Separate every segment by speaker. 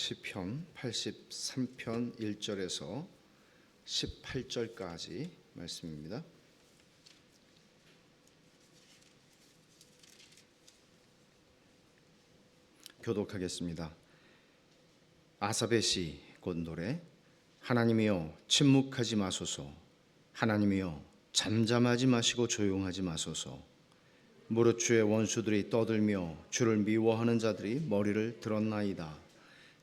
Speaker 1: 시편 83편 1절에서 18절까지 말씀입니다. 교독하겠습니다. 아삽의 시 곧 노래. 하나님이여 침묵하지 마소서. 하나님이여 잠잠하지 마시고 조용하지 마소서. 무릇 주의 원수들이 떠들며 주를 미워하는 자들이 머리를 들었나이다.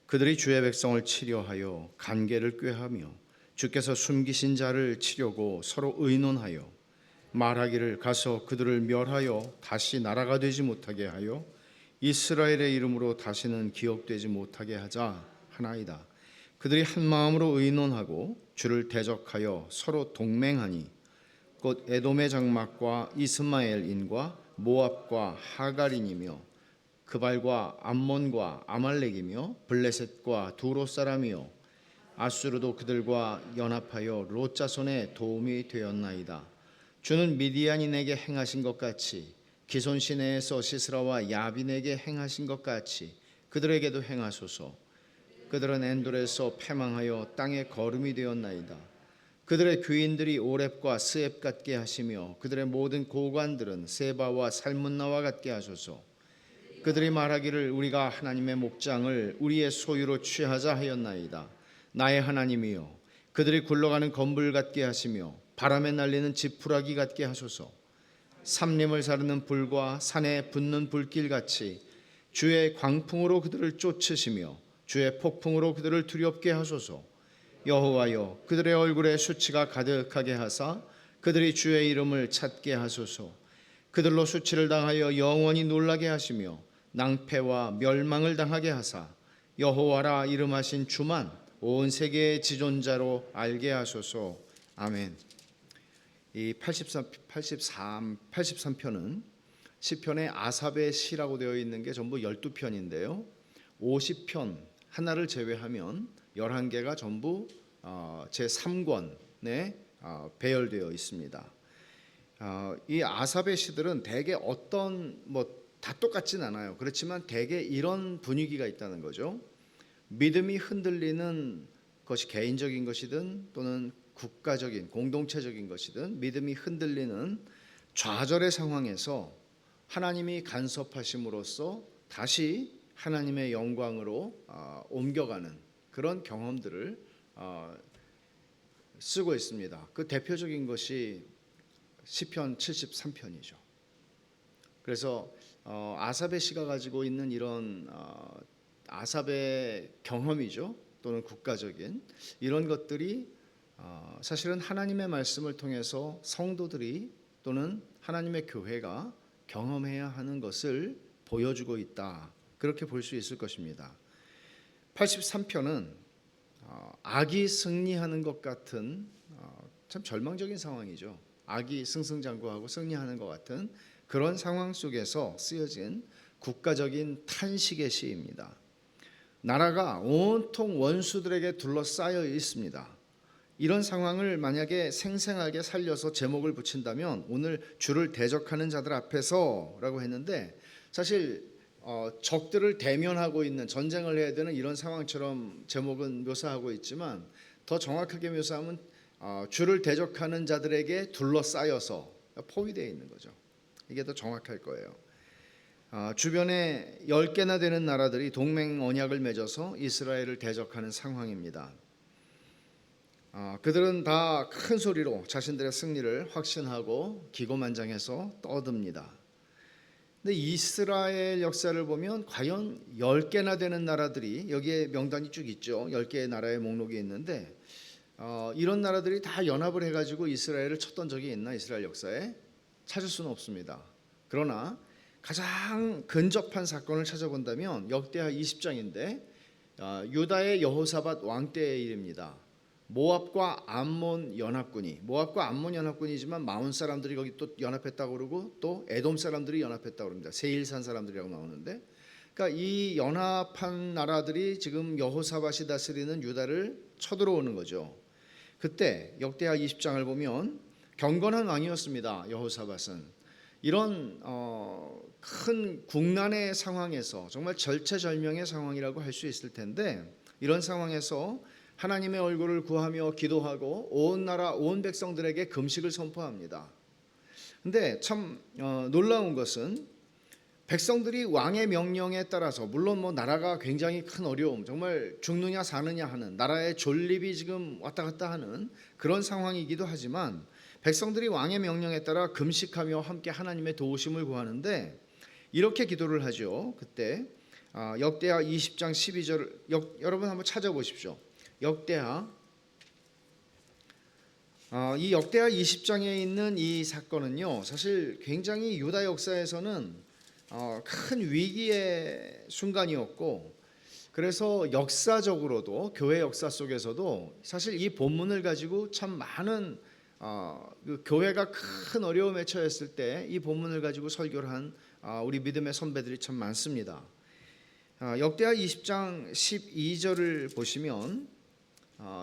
Speaker 1: 그들이 주의 백성을 치려하여 간계를 꾀하며 주께서 숨기신 자를 치려고 서로 의논하여 말하기를 가서 그들을 멸하여 다시 나라가 되지 못하게 하여 이스라엘의 이름으로 다시는 기억되지 못하게 하자 하나이다. 그들이 한 마음으로 의논하고 주를 대적하여 서로 동맹하니 곧 에돔의 장막과 이스마엘인과 모압과 하갈인이며 그발과 암몬과 아말렉이며 블레셋과 두로 사람이요 아수르도 그들과 연합하여 롯 자손의 도움이 되었나이다. 주는 미디안인에게 행하신 것 같이 기손 시내에서 시스라와 야빈에게 행하신 것 같이 그들에게도 행하소서. 그들은 엔돌에서 패망하여 땅의 거름이 되었나이다. 그들의 귀인들이 오렙과 스앱 같게 하시며 그들의 모든 고관들은 세바와 살문나와 같게 하소서. 그들이 말하기를 우리가 하나님의 목장을 우리의 소유로 취하자 하였나이다. 나의 하나님이여 그들이 굴러가는 건불 같게 하시며 바람에 날리는 지푸라기 같게 하소서. 삼림을 사르는 불과 산에 붙는 불길같이 주의 광풍으로 그들을 쫓으시며 주의 폭풍으로 그들을 두렵게 하소서. 여호와여 그들의 얼굴에 수치가 가득하게 하사 그들이 주의 이름을 찾게 하소서. 그들로 수치를 당하여 영원히 놀라게 하시며 낭패와 멸망을 당하게 하사 여호와라 이름하신 주만 온 세계의 지존자로 알게 하소서. 아멘. 이 83편은 시편의 아삽의 시라고 되어 있는 게 전부 12편인데요 50편 하나를 제외하면 11개가 전부 제3권에 배열되어 있습니다. 이 아삽의 시들은 대개 다 똑같진 않아요. 그렇지만 대개 이런 분위기가 있다는 거죠. 믿음이 흔들리는 것이 개인적인 것이든 또는 국가적인 공동체적인 것이든 믿음이 흔들리는 좌절의 상황에서 하나님이 간섭하심으로써 다시 하나님의 영광으로 옮겨가는 그런 경험들을 쓰고 있습니다. 그 대표적인 것이 시편 73편이죠. 그래서 아삽의 시가 가지고 있는 이런 아삽의 경험이죠. 또는 국가적인 이런 것들이 사실은 하나님의 말씀을 통해서 성도들이 또는 하나님의 교회가 경험해야 하는 것을 보여주고 있다. 그렇게 볼 수 있을 것입니다. 83편은 악이 승리하는 것 같은 참 절망적인 상황이죠. 악이 승승장구하고 승리하는 것 같은 그런 상황 속에서 쓰여진 국가적인 탄식의 시입니다. 나라가 온통 원수들에게 둘러싸여 있습니다. 이런 상황을 만약에 생생하게 살려서 제목을 붙인다면 오늘 주를 대적하는 자들 앞에서 라고 했는데 사실 적들을 대면하고 있는 전쟁을 해야 되는 이런 상황처럼 제목은 묘사하고 있지만 더 정확하게 묘사하면 주를 대적하는 자들에게 둘러싸여서 포위되어 있는 거죠. 이게 더 정확할 거예요. 주변에 10개나 되는 나라들이 동맹 언약을 맺어서 이스라엘을 대적하는 상황입니다. 그들은 다 큰 소리로 자신들의 승리를 확신하고 기고만장해서 떠듭니다. 근데 이스라엘 역사를 보면 과연 10개나 되는 나라들이 여기에 명단이 쭉 있죠. 10개의 나라의 목록이 있는데 이런 나라들이 다 연합을 해가지고 이스라엘을 쳤던 적이 있나 이스라엘 역사에? 찾을 수는 없습니다. 그러나 가장 근접한 사건을 찾아본다면 역대하 20장인데 유다의 여호사밧 왕 때의 일입니다. 모압과 암몬 연합군이지만 마온 사람들이 거기 또 연합했다고 그러고 또 에돔 사람들이 연합했다고 그럽니다. 세일산 사람들이라고 나오는데 그러니까 이 연합한 나라들이 지금 여호사밧이 다스리는 유다를 쳐들어오는 거죠. 그때 역대하 20장을 보면 경건한 왕이었습니다. 여호사밧은 이런 큰 국난의 상황에서 정말 절체절명의 상황이라고 할 수 있을 텐데, 이런 상황에서 하나님의 얼굴을 구하며 기도하고 온 나라 온 백성들에게 금식을 선포합니다. 근데 참 놀라운 것은 백성들이 왕의 명령에 따라서, 물론 뭐 나라가 굉장히 큰 어려움, 정말 죽느냐 사느냐 하는, 나라의 존립이 지금 왔다 갔다 하는 그런 상황이기도 하지만 백성들이 왕의 명령에 따라 금식하며 함께 하나님의 도우심을 구하는데 이렇게 기도를 하죠. 그때 역대하 20장 12절 여러분 한번 찾아보십시오. 역대하 이 역대하 20장에 있는 이 사건은요, 사실 굉장히 유다 역사에서는 큰 위기의 순간이었고, 그래서 역사적으로도 교회 역사 속에서도 사실 이 본문을 가지고 참 많은 그 교회가 큰 어려움에 처했을 때 이 본문을 가지고 설교를 한 우리 믿음의 선배들이 참 많습니다. 역대하 20장 12절을 보시면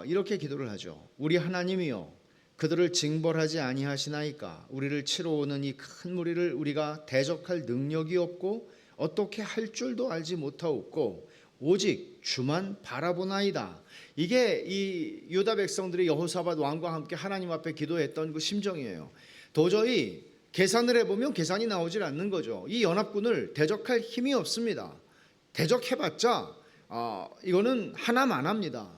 Speaker 1: 이렇게 기도를 하죠. 우리 하나님이여, 그들을 징벌하지 아니하시나이까. 우리를 치러 오는 이 큰 무리를 우리가 대적할 능력이 없고 어떻게 할 줄도 알지 못하옵고 오직 주만 바라보나이다. 이게 이 유다 백성들이 여호사밧 왕과 함께 하나님 앞에 기도했던 그 심정이에요. 도저히 계산을 해보면 계산이 나오질 않는 거죠. 이 연합군을 대적할 힘이 없습니다. 대적해봤자 이거는 하나만 합니다.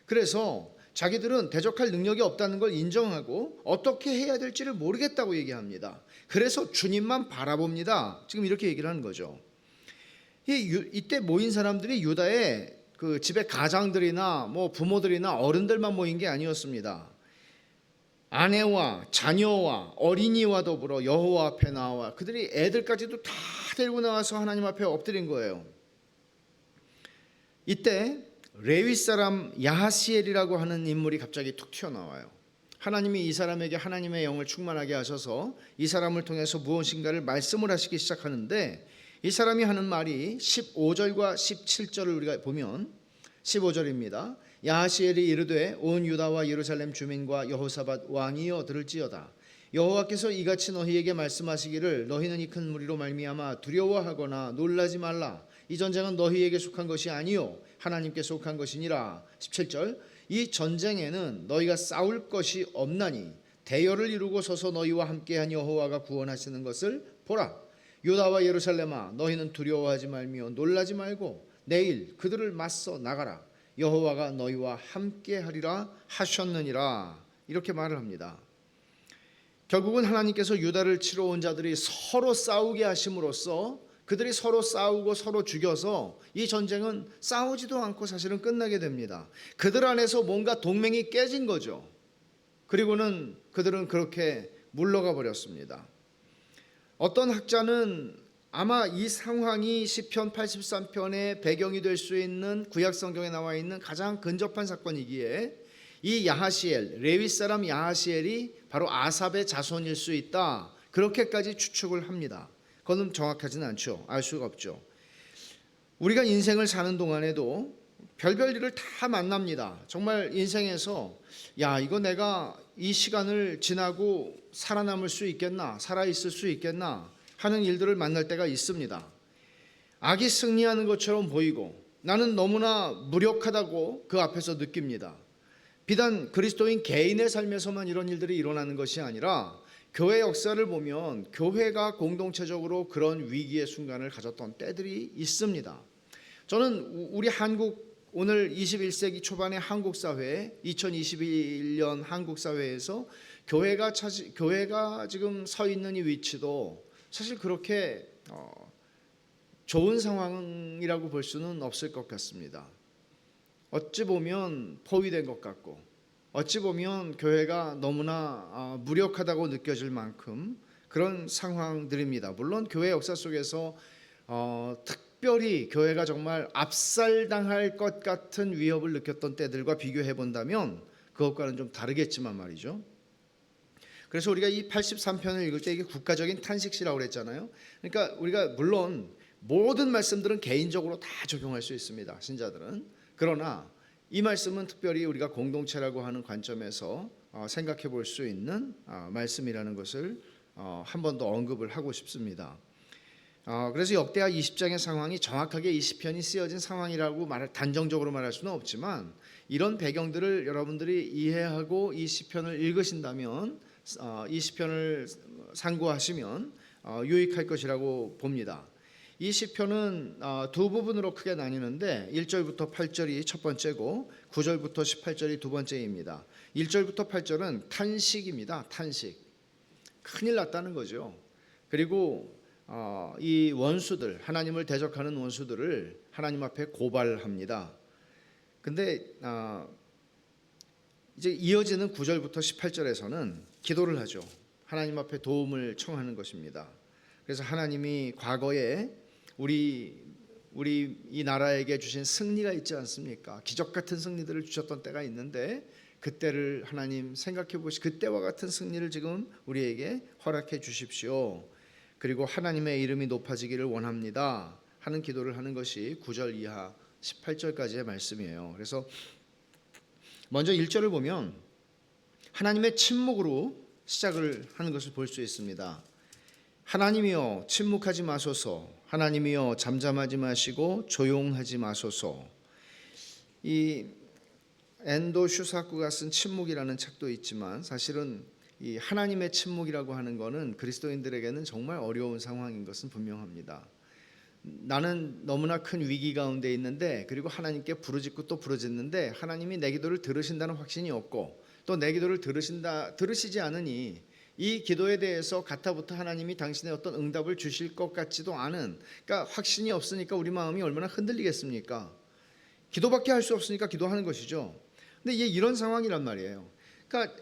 Speaker 1: 그래서 자기들은 대적할 능력이 없다는 걸 인정하고 어떻게 해야 될지를 모르겠다고 얘기합니다. 그래서 주님만 바라봅니다. 지금 이렇게 얘기를 하는 거죠. 이때 모인 사람들이 유다의 그 집의 가장들이나 뭐 부모들이나 어른들만 모인 게 아니었습니다. 아내와 자녀와 어린이와 더불어 여호와 앞에 나와 그들이 애들까지도 다 데리고 나와서 하나님 앞에 엎드린 거예요. 이때 레위 사람 야하시엘이라고 하는 인물이 갑자기 툭 튀어나와요. 하나님이 이 사람에게 하나님의 영을 충만하게 하셔서 이 사람을 통해서 무엇인가를 말씀을 하시기 시작하는데, 이 사람이 하는 말이 15절과 17절을 우리가 보면 15절입니다. 야하시엘이 이르되 온 유다와 예루살렘 주민과 여호사밧 왕이여 들을지어다. 여호와께서 이같이 너희에게 말씀하시기를 너희는 이 큰 무리로 말미암아 두려워하거나 놀라지 말라. 이 전쟁은 너희에게 속한 것이 아니요 하나님께 속한 것이니라. 17절 이 전쟁에는 너희가 싸울 것이 없나니 대열을 이루고 서서 너희와 함께한 여호와가 구원하시는 것을 보라. 유다와 예루살렘아 너희는 두려워하지 말며 놀라지 말고 내일 그들을 맞서 나가라. 여호와가 너희와 함께하리라 하셨느니라. 이렇게 말을 합니다. 결국은 하나님께서 유다를 치러 온 자들이 서로 싸우게 하심으로써 그들이 서로 싸우고 서로 죽여서 이 전쟁은 싸우지도 않고 사실은 끝나게 됩니다. 그들 안에서 뭔가 동맹이 깨진 거죠. 그리고는 그들은 그렇게 물러가 버렸습니다. 어떤 학자는 아마 이 상황이 시편 83편의 배경이 될 수 있는 구약 성경에 나와 있는 가장 근접한 사건이기에 이 야하시엘, 레위 사람 야하시엘이 바로 아삽의 자손일 수 있다, 그렇게까지 추측을 합니다. 그건 정확하지는 않죠. 알 수가 없죠. 우리가 인생을 사는 동안에도 별별 일을 다 만납니다. 정말 인생에서 이거 내가 이 시간을 지나고 살아남을 수 있겠나, 살아있을 수 있겠나 하는 일들을 만날 때가 있습니다. 악이 승리하는 것처럼 보이고 나는 너무나 무력하다고 그 앞에서 느낍니다. 비단 그리스도인 개인의 삶에서만 이런 일들이 일어나는 것이 아니라 교회 역사를 보면 교회가 공동체적으로 그런 위기의 순간을 가졌던 때들이 있습니다. 저는 우리 한국 오늘 21세기 초반의 한국 사회, 2021년 한국 사회에서 교회가 지금 서 있는 이 위치도 사실 그렇게 좋은 상황이라고 볼 수는 없을 것 같습니다. 어찌 보면 포위된 것 같고, 어찌 보면 교회가 너무나 무력하다고 느껴질 만큼 그런 상황들입니다. 물론 교회 역사 속에서 특별히 교회가 정말 압살당할 것 같은 위협을 느꼈던 때들과 비교해 본다면 그것과는 좀 다르겠지만 말이죠. 그래서 우리가 이 83편을 읽을 때 이게 국가적인 탄식시라고 그랬잖아요. 그러니까 우리가 물론 모든 말씀들은 개인적으로 다 적용할 수 있습니다. 신자들은. 그러나 이 말씀은 특별히 우리가 공동체라고 하는 관점에서 생각해 볼 수 있는 말씀이라는 것을 한 번 더 언급을 하고 싶습니다. 그래서 역대하 20장의 상황이 정확하게 이 시편이 쓰여진 상황이라고 단정적으로 말할 수는 없지만, 이런 배경들을 여러분들이 이해하고 이 시편을 읽으신다면, 이 시편을 상고하시면 유익할 것이라고 봅니다. 이 시편은 두 부분으로 크게 나뉘는데 1절부터 8절이 첫 번째고 9절부터 18절이 두 번째입니다. 1절부터 8절은 탄식입니다. 탄식. 큰일 났다는 거죠. 그리고 이 원수들, 하나님을 대적하는 원수들을 하나님 앞에 고발합니다. 근데 이제 이어지는 9절부터 18절에서는 기도를 하죠. 하나님 앞에 도움을 청하는 것입니다. 그래서 하나님이 과거에 우리 이 나라에게 주신 승리가 있지 않습니까? 기적 같은 승리들을 주셨던 때가 있는데, 그때를 하나님 생각해 보시, 그때와 같은 승리를 지금 우리에게 허락해 주십시오. 그리고 하나님의 이름이 높아지기를 원합니다 하는 기도를 하는 것이 9절 이하 18절까지의 말씀이에요. 그래서 먼저 1절을 보면 하나님의 침묵으로 시작을 하는 것을 볼 수 있습니다. 하나님이여 침묵하지 마소서, 하나님이여 잠잠하지 마시고 조용하지 마소서. 이 엔도 슈사쿠가 쓴 침묵이라는 책도 있지만, 사실은 이 하나님의 침묵이라고 하는 것은 그리스도인들에게는 정말 어려운 상황인 것은 분명합니다. 나는 너무나 큰 위기 가운데 있는데, 그리고 하나님께 부르짖고 또 부르짖는데 하나님이 내 기도를 들으신다는 확신이 없고, 또 내 기도를 들으시지 않으니 이 기도에 대해서 가타부터 하나님이 당신의 어떤 응답을 주실 것 같지도 않은, 그러니까 확신이 없으니까 우리 마음이 얼마나 흔들리겠습니까? 기도밖에 할 수 없으니까 기도하는 것이죠. 근데 이게 이런 상황이란 말이에요. 그러니까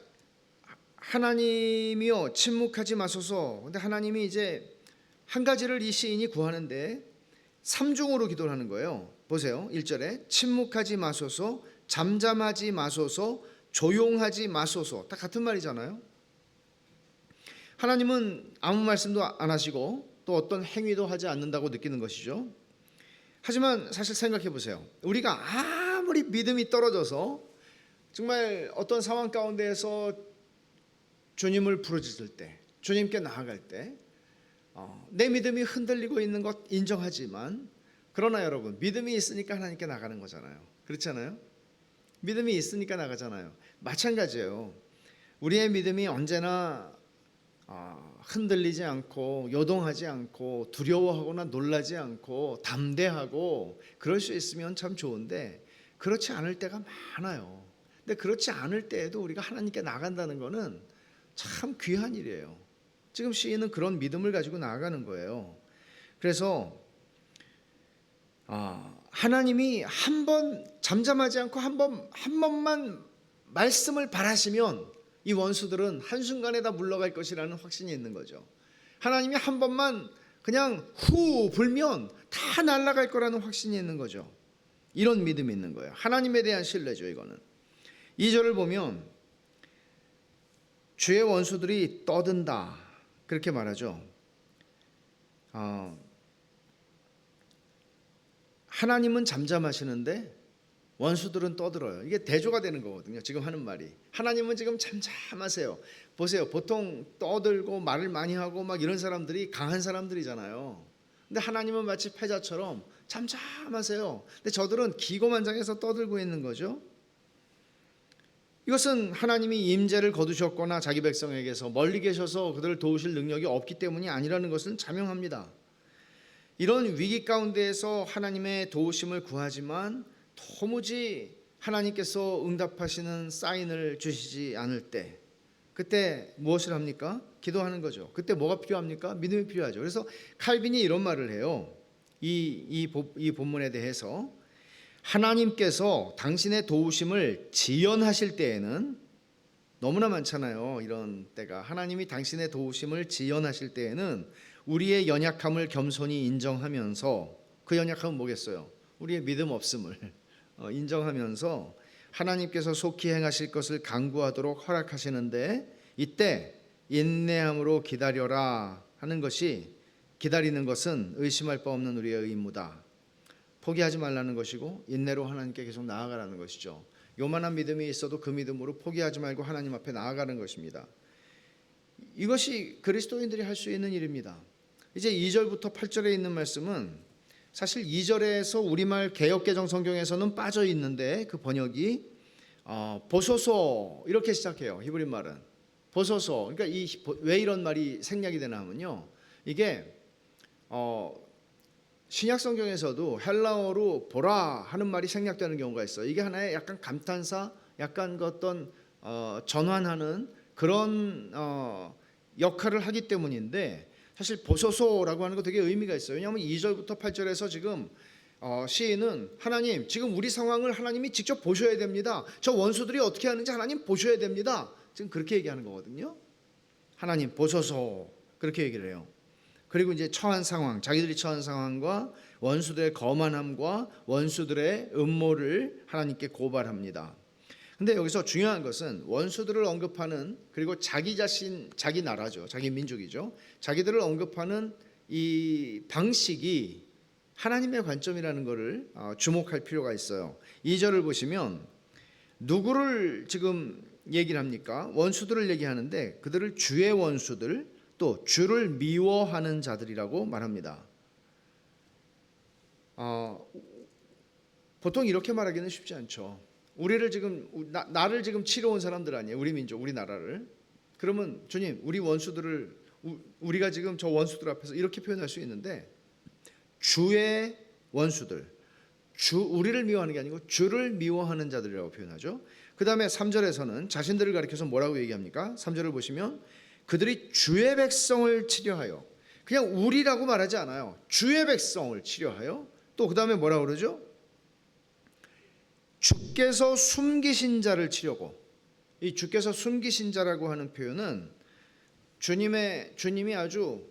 Speaker 1: 하나님이여 침묵하지 마소서. 근데 하나님이 이제 한 가지를 이 시인이 구하는데 3중으로 기도를 하는 거예요. 보세요. 1절에 침묵하지 마소서, 잠잠하지 마소서, 조용하지 마소서. 다 같은 말이잖아요. 하나님은 아무 말씀도 안 하시고 또 어떤 행위도 하지 않는다고 느끼는 것이죠. 하지만 사실 생각해 보세요. 우리가 아무리 믿음이 떨어져서 정말 어떤 상황 가운데에서 주님을 부르짖을 때, 주님께 나아갈 때 내 믿음이 흔들리고 있는 것 인정하지만, 그러나 여러분, 믿음이 있으니까 하나님께 나가는 거잖아요. 그렇잖아요? 믿음이 있으니까 나가잖아요. 마찬가지예요. 우리의 믿음이 언제나 흔들리지 않고 요동하지 않고 두려워하거나 놀라지 않고 담대하고 그럴 수 있으면 참 좋은데, 그렇지 않을 때가 많아요. 근데 그렇지 않을 때에도 우리가 하나님께 나간다는 것은 참 귀한 일이에요. 지금 시인은 그런 믿음을 가지고 나아가는 거예요. 그래서 하나님이 한 번 잠잠하지 않고 한 번만 말씀을 바라시면 이 원수들은 한순간에 다 물러갈 것이라는 확신이 있는 거죠. 하나님이 한 번만 그냥 후 불면 다 날아갈 거라는 확신이 있는 거죠. 이런 믿음이 있는 거예요. 하나님에 대한 신뢰죠. 이거는 2절을 보면 주의 원수들이 떠든다 그렇게 말하죠. 하나님은 잠잠하시는데 원수들은 떠들어요. 이게 대조가 되는 거거든요. 지금 하는 말이. 하나님은 지금 잠잠하세요. 보세요. 보통 떠들고 말을 많이 하고 막 이런 사람들이 강한 사람들이잖아요. 근데 하나님은 마치 패자처럼 잠잠하세요. 근데 저들은 기고만장해서 떠들고 있는 거죠. 이것은 하나님이 임재를 거두셨거나 자기 백성에게서 멀리 계셔서 그들을 도우실 능력이 없기 때문이 아니라는 것은 자명합니다. 이런 위기 가운데에서 하나님의 도우심을 구하지만 도무지 하나님께서 응답하시는 사인을 주시지 않을 때, 그때 무엇을 합니까? 기도하는 거죠. 그때 뭐가 필요합니까? 믿음이 필요하죠. 그래서 칼빈이 이런 말을 해요. 이 본문에 대해서 하나님께서 당신의 도우심을 지연하실 때에는, 너무나 많잖아요. 이런 때가. 하나님이 당신의 도우심을 지연하실 때에는 우리의 연약함을 겸손히 인정하면서, 그 연약함은 뭐겠어요? 우리의 믿음 없음을 인정하면서 하나님께서 속히 행하실 것을 간구하도록 허락하시는데, 이때 인내함으로 기다려라 하는 것이, 기다리는 것은 의심할 바 없는 우리의 의무다. 포기하지 말라는 것이고 인내로 하나님께 계속 나아가라는 것이죠. 요만한 믿음이 있어도 그 믿음으로 포기하지 말고 하나님 앞에 나아가는 것입니다. 이것이 그리스도인들이 할 수 있는 일입니다. 이제 2절부터 8절에 있는 말씀은 사실 2절에서 우리말 개역개정 성경에서는 빠져 있는데 그 번역이 보소서 이렇게 시작해요. 히브리 말은 보소서. 그러니까 왜 이런 말이 생략이 되나 하면요, 이게 신약 성경에서도 헬라어로 보라 하는 말이 생략되는 경우가 있어요. 이게 하나의 약간 감탄사, 약간 그 어떤 전환하는 그런 역할을 하기 때문인데, 사실 보소서라고 하는 거 되게 의미가 있어요. 왜냐하면 2절부터 8절에서 지금 시인은 하나님, 지금 우리 상황을 하나님이 직접 보셔야 됩니다. 저 원수들이 어떻게 하는지 하나님 보셔야 됩니다. 지금 그렇게 얘기하는 거거든요. 하나님 보소서, 그렇게 얘기를 해요. 그리고 이제 처한 상황, 자기들이 처한 상황과 원수들의 거만함과 원수들의 음모를 하나님께 고발합니다. 근데 여기서 중요한 것은 원수들을 언급하는, 그리고 자기 자신, 자기 나라죠, 자기 민족이죠, 자기들을 언급하는 이 방식이 하나님의 관점이라는 것을 주목할 필요가 있어요. 2절을 보시면 누구를 지금 얘기를 합니까? 원수들을 얘기하는데 그들을 주의 원수들, 또 주를 미워하는 자들이라고 말합니다. 보통 이렇게 말하기는 쉽지 않죠. 우리를 지금 나를 지금 치러 온 사람들 아니에요, 우리 민족, 우리 나라를. 그러면 주님, 우리 원수들을, 우리가 지금 저 원수들 앞에서 이렇게 표현할 수 있는데, 주의 원수들, 우리를 미워하는 게 아니고 주를 미워하는 자들이라고 표현하죠. 그 다음에 3절에서는 자신들을 가리켜서 뭐라고 얘기합니까? 3절을 보시면 그들이 주의 백성을 치려하여, 그냥 우리라고 말하지 않아요. 주의 백성을 치려하여. 또 그 다음에 뭐라고 그러죠? 주께서 숨기신 자를 치려고. 이 주께서 숨기신 자라고 하는 표현은 주님이 아주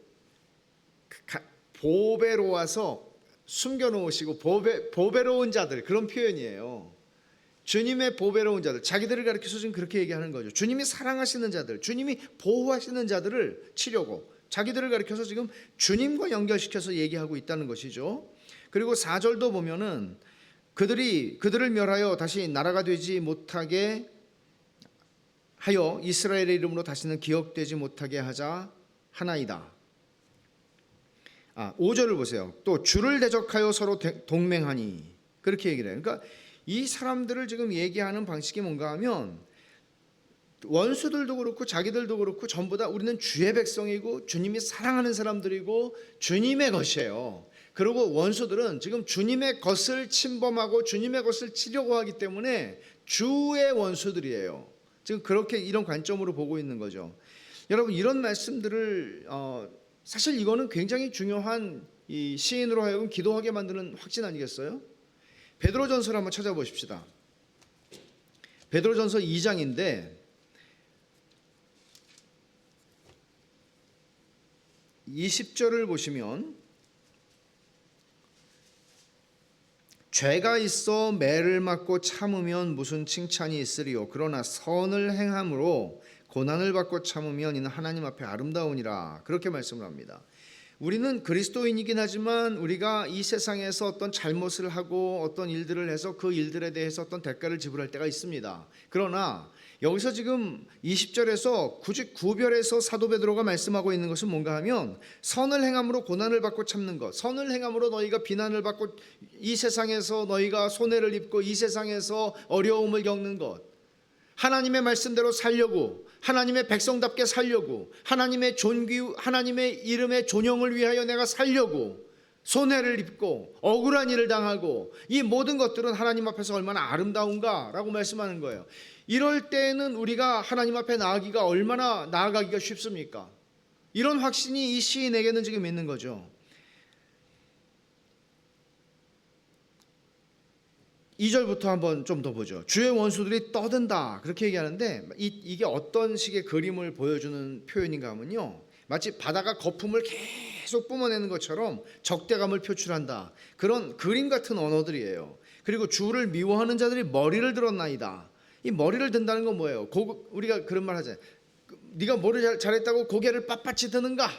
Speaker 1: 보배로워서 숨겨놓으시고 보배로운 자들, 그런 표현이에요. 주님의 보배로운 자들, 자기들을 가리켜서 지금 그렇게 얘기하는 거죠. 주님이 사랑하시는 자들, 주님이 보호하시는 자들을 치려고, 자기들을 가리켜서 지금 주님과 연결시켜서 얘기하고 있다는 것이죠. 그리고 4절도 보면은 그들을 멸하여 다시 나라가 되지 못하게 하여 이스라엘의 이름으로 다시는 기억되지 못하게 하자 하나이다. 5절을 보세요. 또 주를 대적하여 서로 동맹하니, 그렇게 얘기를 해요. 그러니까 이 사람들을 지금 얘기하는 방식이 뭔가 하면, 원수들도 그렇고 자기들도 그렇고 전부 다 우리는 주의 백성이고 주님이 사랑하는 사람들이고 주님의 것이에요. 그리고 원수들은 지금 주님의 것을 침범하고 주님의 것을 치려고 하기 때문에 주의 원수들이에요. 지금 그렇게 이런 관점으로 보고 있는 거죠. 여러분, 이런 말씀들을 사실 이거는 굉장히 중요한 이 시인으로 하여금 기도하게 만드는 확신 아니겠어요? 베드로전서를 한번 찾아보십시다. 베드로전서 2장인데 20절을 보시면, 죄가 있어 매를 맞고 참으면 무슨 칭찬이 있으리요. 그러나 선을 행함으로 고난을 받고 참으면 이는 하나님 앞에 아름다우니라. 그렇게 말씀을 합니다. 우리는 그리스도인이긴 하지만 우리가 이 세상에서 어떤 잘못을 하고 어떤 일들을 해서 그 일들에 대해서 어떤 대가를 지불할 때가 있습니다. 그러나 여기서 지금 20절에서 굳이 구별해서 사도 베드로가 말씀하고 있는 것은 뭔가 하면, 선을 행함으로 고난을 받고 참는 것, 선을 행함으로 너희가 비난을 받고 이 세상에서 너희가 손해를 입고 이 세상에서 어려움을 겪는 것, 하나님의 말씀대로 살려고, 하나님의 백성답게 살려고, 하나님의 하나님의 이름의 존영을 위하여 내가 살려고 손해를 입고 억울한 일을 당하고, 이 모든 것들은 하나님 앞에서 얼마나 아름다운가라고 말씀하는 거예요. 이럴 때는 우리가 하나님 앞에 나아가기가 쉽습니까? 이런 확신이 이 시인에게는 지금 있는 거죠. 2절부터 한번 좀 더 보죠. 주의 원수들이 떠든다, 그렇게 얘기하는데 이게 어떤 식의 그림을 보여주는 표현인가 하면요, 마치 바다가 거품을 계속 뿜어내는 것처럼 적대감을 표출한다, 그런 그림 같은 언어들이에요. 그리고 주를 미워하는 자들이 머리를 들었나이다. 이 머리를 든다는 건 뭐예요? 우리가 그런 말 하잖아요. 네가 뭐를 잘했다고 고개를 빳빳이 드는가?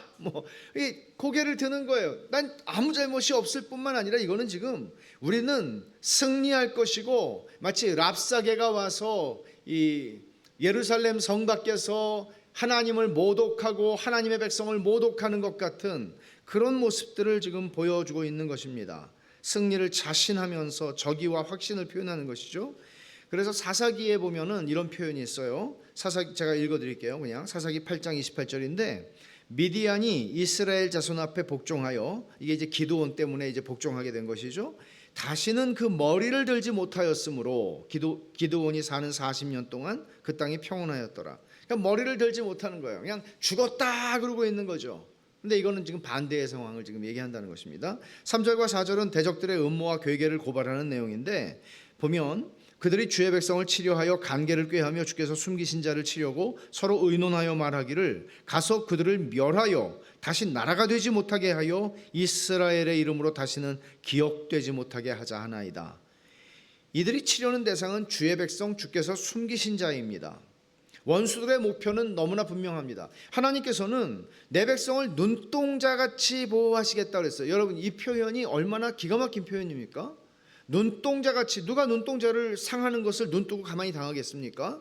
Speaker 1: 이 고개를 드는 거예요. 난 아무 잘못이 없을 뿐만 아니라 이거는 지금 우리는 승리할 것이고, 마치 랍사게가 와서 이 예루살렘 성 밖에서 하나님을 모독하고 하나님의 백성을 모독하는 것 같은 그런 모습들을 지금 보여주고 있는 것입니다. 승리를 자신하면서 적의와 확신을 표현하는 것이죠. 그래서 사사기에 보면은 이런 표현이 있어요. 사사기 제가 읽어드릴게요. 그냥 사사기 8장 28절인데 미디안이 이스라엘 자손 앞에 복종하여, 이게 이제 기드온 때문에 이제 복종하게 된 것이죠. 다시는 그 머리를 들지 못하였으므로 기드온이 사는 40년 동안 그 땅이 평온하였더라. 그러니까 머리를 들지 못하는 거예요. 그냥 죽었다 그러고 있는 거죠. 근데 이거는 지금 반대의 상황을 지금 얘기한다는 것입니다. 3절과 4절은 대적들의 음모와 괴계를 고발하는 내용인데 보면 그들이 주의 백성을 치려하여 간계를 꾀하며 주께서 숨기신 자를 치려고 서로 의논하여 말하기를 가서 그들을 멸하여 다시 나라가 되지 못하게 하여 이스라엘의 이름으로 다시는 기억되지 못하게 하자 하나이다. 이들이 치려는 대상은 주의 백성 주께서 숨기신 자입니다. 원수들의 목표는 너무나 분명합니다. 하나님께서는 내 백성을 눈동자같이 보호하시겠다 그랬어요. 여러분, 이 표현이 얼마나 기가 막힌 표현입니까? 눈동자같이, 누가 눈동자를 상하는 것을 눈뜨고 가만히 당하겠습니까?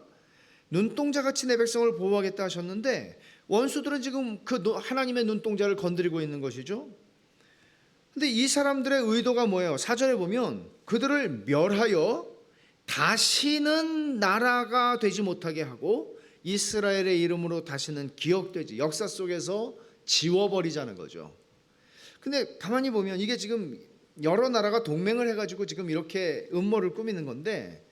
Speaker 1: 눈동자같이 내 백성을 보호하겠다 하셨는데 원수들은 지금 그 하나님의 눈동자를 건드리고 있는 것이죠. 근데 이 사람들의 의도가 뭐예요? 4절에 보면 그들을 멸하여 다시는 나라가 되지 못하게 하고 이스라엘의 이름으로 다시는 기억되지, 역사 속에서 지워버리자는 거죠. 근데 가만히 보면 이게 지금 여러 나라가 동맹을 해가지고 지금 이렇게 음모를 꾸미는 건데,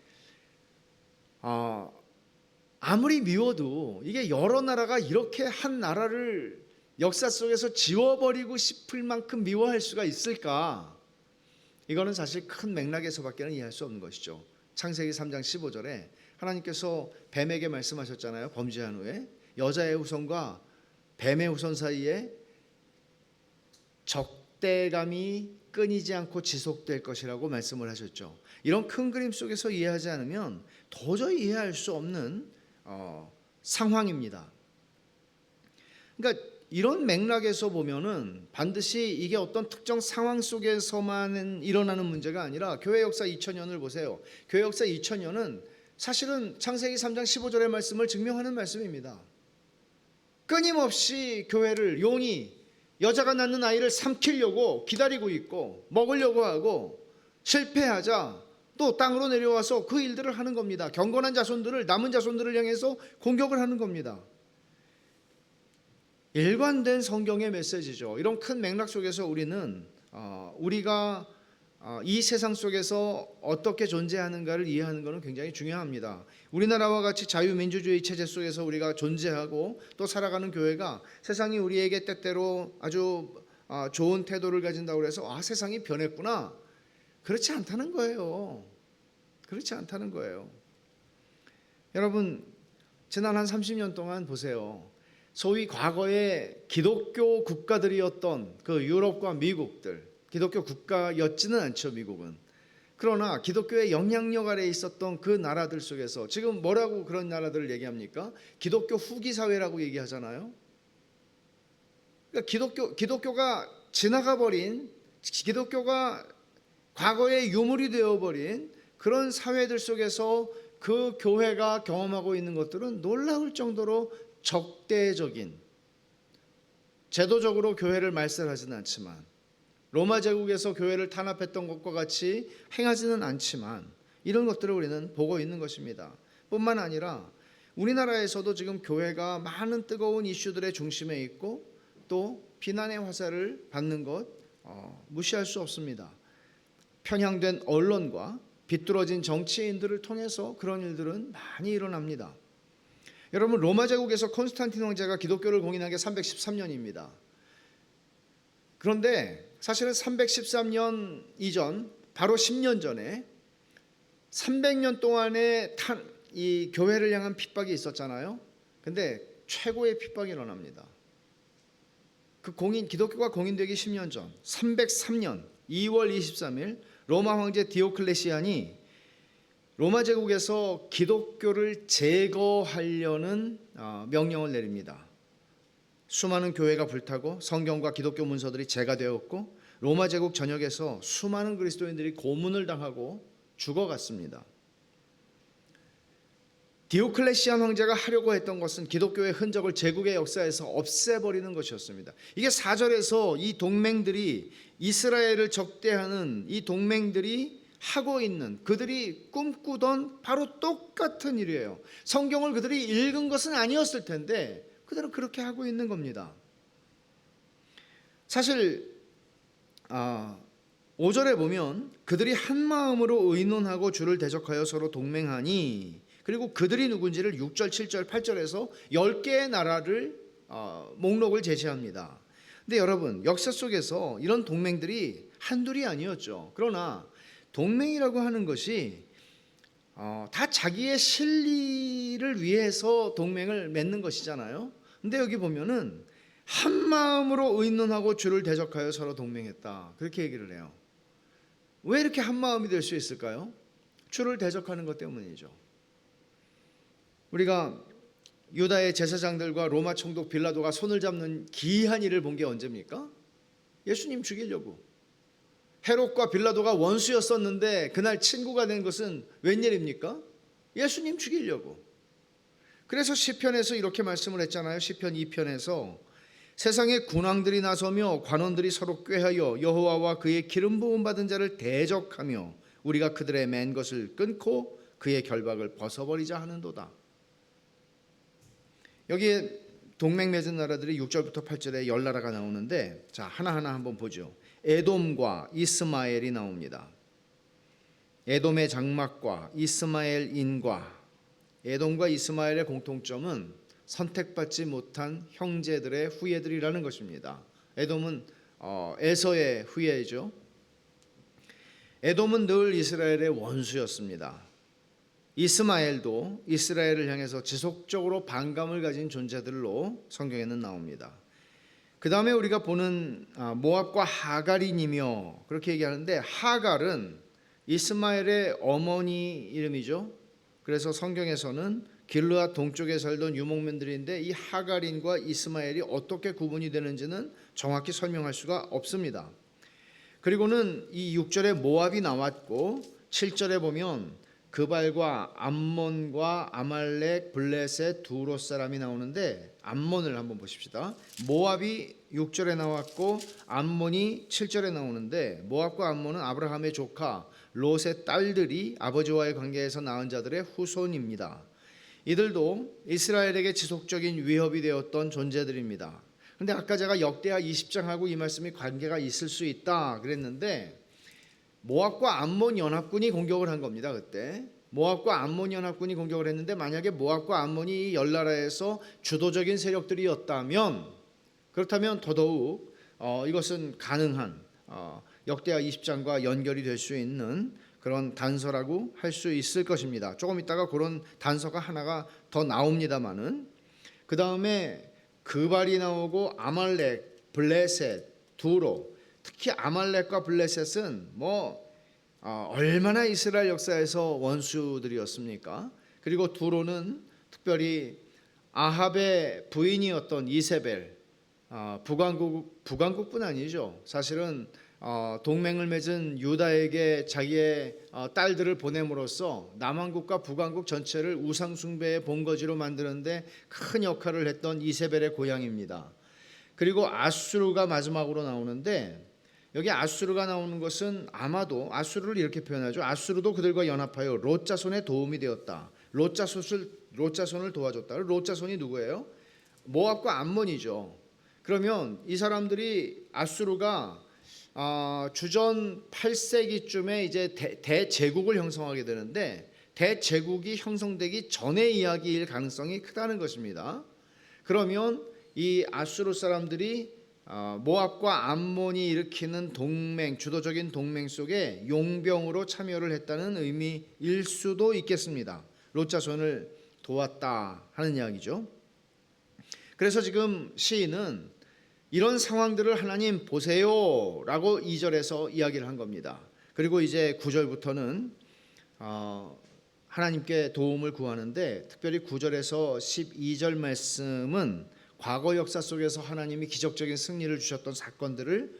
Speaker 1: 아무리 미워도 이게 여러 나라가 이렇게 한 나라를 역사 속에서 지워버리고 싶을 만큼 미워할 수가 있을까? 이거는 사실 큰 맥락에서밖에는 이해할 수 없는 것이죠. 창세기 3장 15절에 하나님께서 뱀에게 말씀하셨잖아요. 범죄한 후에 여자의 후손과 뱀의 후손 사이에 적대감이 끊이지 않고 지속될 것이라고 말씀을 하셨죠. 이런 큰 그림 속에서 이해하지 않으면 도저히 이해할 수 없는 상황입니다. 그러니까 이런 맥락에서 보면은 반드시 이게 어떤 특정 상황 속에서만 일어나는 문제가 아니라 교회 역사 2000년을 보세요. 교회 역사 2000년은 사실은 창세기 3장 15절의 말씀을 증명하는 말씀입니다. 끊임없이 교회를 용이 여자가 낳는 아이를 삼키려고 기다리고 있고 먹으려고 하고 실패하자 또 땅으로 내려와서 그 일들을 하는 겁니다. 경건한 자손들을, 남은 자손들을 향해서 공격을 하는 겁니다. 일관된 성경의 메시지죠. 이런 큰 맥락 속에서 우리는 우리가 이 세상 속에서 어떻게 존재하는가를 이해하는 것은 굉장히 중요합니다. 우리나라와 같이 자유민주주의 체제 속에서 우리가 존재하고 또 살아가는 교회가 세상이 우리에게 때때로 아주 좋은 태도를 가진다고 해서 세상이 변했구나, 그렇지 않다는 거예요. 그렇지 않다는 거예요. 여러분, 지난 한 30년 동안 보세요. 소위 과거의 기독교 국가들이었던 그 유럽과 미국들, 기독교 국가였지는 않죠, 미국은. 그러나 기독교의 영향력 아래에 있었던 그 나라들 속에서 지금 뭐라고 그런 나라들을 얘기합니까? 기독교 후기 사회라고 얘기하잖아요. 그러니까 기독교가 지나가 버린, 기독교가 과거의 유물이 되어버린 그런 사회들 속에서 그 교회가 경험하고 있는 것들은 놀라울 정도로 적대적인, 제도적으로 교회를 말살하지는 않지만, 로마 제국에서 교회를 탄압했던 것과 같이 행하지는 않지만, 이런 것들을 우리는 보고 있는 것입니다. 뿐만 아니라 우리나라에서도 지금 교회가 많은 뜨거운 이슈들의 중심에 있고 또 비난의 화살을 받는 것 무시할 수 없습니다. 편향된 언론과 비뚤어진 정치인들을 통해서 그런 일들은 많이 일어납니다. 여러분, 로마 제국에서 콘스탄틴 황제가 기독교를 공인한 게 313년입니다. 그런데 사실은 313년 이전, 바로 10년 전에 300년 동안의 이 교회를 향한 핍박이 있었잖아요. 근데 최고의 핍박이 일어납니다. 기독교가 공인되기 10년 전 303년 2월 23일 로마 황제 디오클레시안이 로마 제국에서 기독교를 제거하려는 명령을 내립니다. 수많은 교회가 불타고 성경과 기독교 문서들이 제거되었고 로마 제국 전역에서 수많은 그리스도인들이 고문을 당하고 죽어갔습니다. 디오클레시안 황제가 하려고 했던 것은 기독교의 흔적을 제국의 역사에서 없애버리는 것이었습니다. 이게 4절에서 이 동맹들이 이스라엘을 적대하는 이 동맹들이 하고 있는, 그들이 꿈꾸던 바로 똑같은 일이에요. 성경을 그들이 읽은 것은 아니었을 텐데 그들은 그렇게 하고 있는 겁니다. 사실 5절에 보면 그들이 한 마음으로 의논하고 주를 대적하여 서로 동맹하니, 그리고 그들이 누군지를 6절, 7절, 8절에서 10개의 나라를 목록을 제시합니다. 근데 여러분, 역사 속에서 이런 동맹들이 한둘이 아니었죠. 그러나 동맹이라고 하는 것이 다 자기의 실리를 위해서 동맹을 맺는 것이잖아요. 근데 여기 보면은 한 마음으로 의논하고 주를 대적하여 서로 동맹했다, 그렇게 얘기를 해요. 왜 이렇게 한 마음이 될 수 있을까요? 주를 대적하는 것 때문이죠. 우리가 유다의 제사장들과 로마 총독 빌라도가 손을 잡는 기이한 일을 본 게 언제입니까? 예수님 죽이려고. 헤롯과 빌라도가 원수였었는데 그날 친구가 된 것은 웬일입니까? 예수님 죽이려고. 그래서 시편에서 이렇게 말씀을 했잖아요. 시편 2편에서 세상의 군왕들이 나서며 관원들이 서로 꾀하여 여호와와 그의 기름 부음 받은 자를 대적하며 우리가 그들의 맨 것을 끊고 그의 결박을 벗어버리자 하는도다. 여기에 동맹 맺은 나라들이 6절부터 8절에 10나라가 나오는데, 자, 하나하나 한번 보죠. 에돔과 이스마엘이 나옵니다. 에돔의 장막과 이스마엘인과, 에돔과 이스마엘의 공통점은 선택받지 못한 형제들의 후예들이라는 것입니다. 에돔은 에서의 후예죠. 에돔은 늘 이스라엘의 원수였습니다. 이스마엘도 이스라엘을 향해서 지속적으로 반감을 가진 존재들로 성경에는 나옵니다. 그 다음에 우리가 보는 모압과 하갈이니며, 그렇게 얘기하는데 하갈은 이스마엘의 어머니 이름이죠. 그래서 성경에서는 길르앗 동쪽에 살던 유목민들인데 이 하갈인과 이스마엘이 어떻게 구분이 되는지는 정확히 설명할 수가 없습니다. 그리고는 이 6절에 모압이 나왔고 7절에 보면 그발과 암몬과 아말렉, 블레셋, 두롯 사람이 나오는데, 암몬을 한번 보십시다. 모압이 6절에 나왔고 암몬이 7절에 나오는데, 모압과 암몬은 아브라함의 조카 롯의 딸들이 아버지와의 관계에서 낳은 자들의 후손입니다. 이들도 이스라엘에게 지속적인 위협이 되었던 존재들입니다. 그런데 아까 제가 역대하 20장하고 이 말씀이 관계가 있을 수 있다 그랬는데, 모압과 암몬 연합군이 공격을 한 겁니다. 그때 모압과 암몬 연합군이 공격을 했는데, 만약에 모압과 암몬이 이 10나라에서 주도적인 세력들이었다면, 그렇다면 더더욱 이것은 가능한 역대하 20장과 연결이 될 수 있는 그런 단서라고 할 수 있을 것입니다. 조금 있다가 그런 단서가 하나가 더 나옵니다마는, 그 다음에 그발이 나오고 아말렉, 블레셋, 두로, 특히 아말렉과 블레셋은 얼마나 이스라엘 역사에서 원수들이었습니까? 그리고 두로는 특별히 아합의 부인이었던 이세벨, 북왕국뿐 아니죠. 사실은 동맹을 맺은 유다에게 자기의 딸들을 보냄으로써 남왕국과 북왕국 전체를 우상 숭배의 본거지로 만드는데 큰 역할을 했던 이세벨의 고향입니다. 그리고 아수르가 마지막으로 나오는데, 여기 아수르가 나오는 것은 아마도 아수르를 이렇게 표현하죠. 아수르도 그들과 연합하여 롯 자손의 도움이 되었다. 롯 자손을 도와줬다. 롯 자손이 누구예요? 모압과 암몬이죠. 그러면 이 사람들이, 아수르가 주전 8세기쯤에 이제 대제국을 형성하게 되는데, 대제국이 형성되기 전의 이야기일 가능성이 크다는 것입니다. 그러면 이 아수르 사람들이 모압과 암몬이 일으키는 동맹, 주도적인 동맹 속에 용병으로 참여를 했다는 의미일 수도 있겠습니다. 롯 자손을 도왔다 하는 이야기죠. 그래서 지금 시인은 이런 상황들을 하나님 보세요 라고 2절에서 이야기를 한 겁니다. 그리고 이제 9절부터는 하나님께 도움을 구하는데, 특별히 9절에서 12절 말씀은 과거 역사 속에서 하나님이 기적적인 승리를 주셨던 사건들을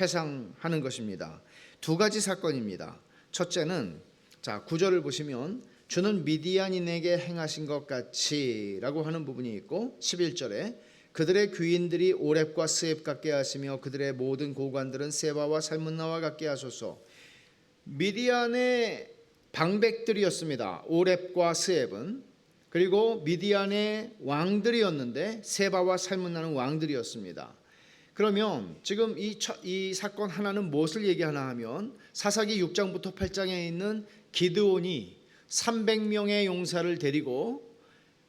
Speaker 1: 회상하는 것입니다. 두 가지 사건입니다. 첫째는, 자, 9절을 보시면 주는 미디안인에게 행하신 것 같이 라고 하는 부분이 있고 11절에 그들의 귀인들이 오렙과 스앱 같게 하시며 그들의 모든 고관들은 세바와 살문나와 같게 하소서. 미디안의 방백들이었습니다. 오렙과 스앱은. 그리고 미디안의 왕들이었는데 세바와 살문나는 왕들이었습니다. 그러면 지금 이 사건 하나는 무엇을 얘기하나 하면 사사기 6장부터 8장에 있는 기드온이 300명의 용사를 데리고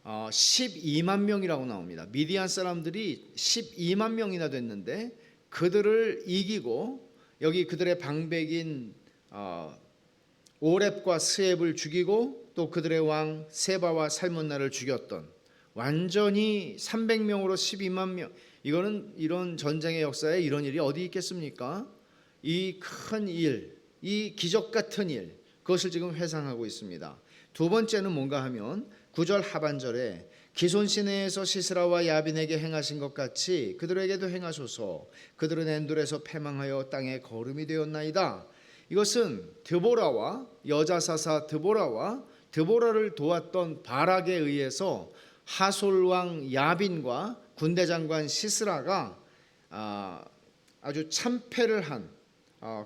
Speaker 1: 12만 명이라고 나옵니다. 미디안 사람들이 12만 명이나 됐는데 그들을 이기고 여기 그들의 방백인 오렙과 스앱을 죽이고 또 그들의 왕 세바와 살문나를 죽였던, 완전히 300명으로 12만 명, 이거는 이런 전쟁의 역사에 이런 일이 어디 있겠습니까? 이 큰 일, 이 기적 같은 일, 그것을 지금 회상하고 있습니다. 두 번째는 뭔가 하면 9절 하반절에 기손 시내에서 시스라와 야빈에게 행하신 것 같이 그들에게도 행하소서. 그들은 엔돌에서 패망하여 땅에 거름이 되었나이다. 이것은 드보라와 여자 사사 드보라를 도왔던 바락에 의해서 하솔 왕 야빈과 군대 장관 시스라가 아주 참패를 한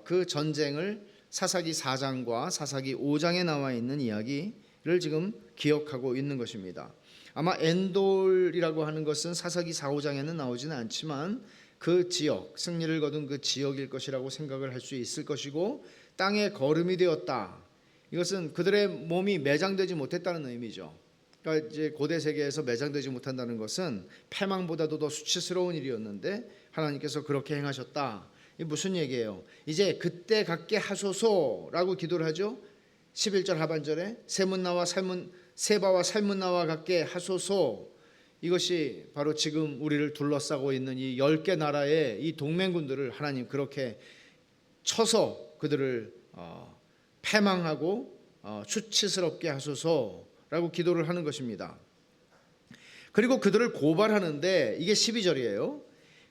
Speaker 1: 그 전쟁을 사사기 4장과 사사기 5장에 나와 있는 이야기를 지금 기억하고 있는 것입니다. 아마 엔돌이라고 하는 것은 사사기 4, 5장에는 나오지는 않지만 그 지역, 승리를 거둔 그 지역일 것이라고 생각을 할 수 있을 것이고, 땅에 거름이 되었다. 이것은 그들의 몸이 매장되지 못했다는 의미죠. 그러니까 이제 고대 세계에서 매장되지 못한다는 것은 패망보다도 더 수치스러운 일이었는데 하나님께서 그렇게 행하셨다. 이게 무슨 얘기예요? 이제 그때 갖게 하소서라고 기도를 하죠. 11절 하반절에 세바와 살문나와 같게 하소서. 이것이 바로 지금 우리를 둘러싸고 있는 이 10개 나라의 이 동맹군들을 하나님 그렇게 쳐서 그들을 패망하고 수치스럽게 하소서라고 기도를 하는 것입니다. 그리고 그들을 고발하는데 이게 12절이에요.